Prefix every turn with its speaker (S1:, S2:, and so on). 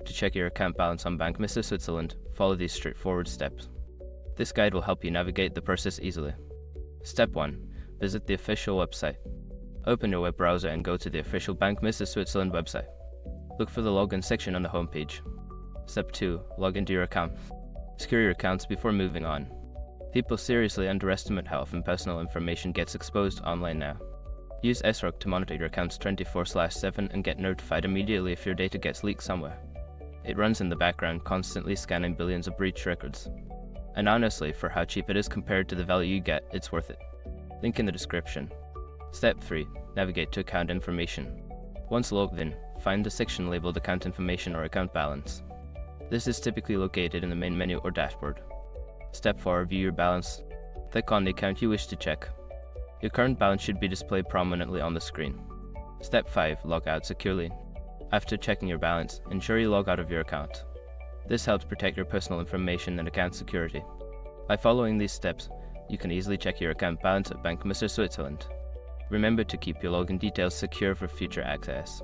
S1: To check your account balance on Banque Misr Switzerland, follow these straightforward steps. This guide will help you navigate the process easily. Step 1. Visit the official website. Open your web browser and go to the official Banque Misr Switzerland website. Look for the login section on the homepage. Step 2. Log into your account. Secure your accounts before moving on. People seriously underestimate how often personal information gets exposed online now. Use SROC to monitor your accounts 24/7 and get notified immediately if your data gets leaked somewhere. It runs in the background, constantly scanning billions of breach records. And honestly, for how cheap it is compared to the value you get, it's worth it. Link in the description. Step 3. Navigate to account information. Once logged in, find the section labeled Account Information or Account Balance. This is typically located in the main menu or dashboard. Step 4. View your balance. Click on the account you wish to check. Your current balance should be displayed prominently on the screen. Step 5. Log out securely. After checking your balance, ensure you log out of your account. This helps protect your personal information and account security. By following these steps, you can easily check your account balance at Banque Misr Switzerland. Remember to keep your login details secure for future access.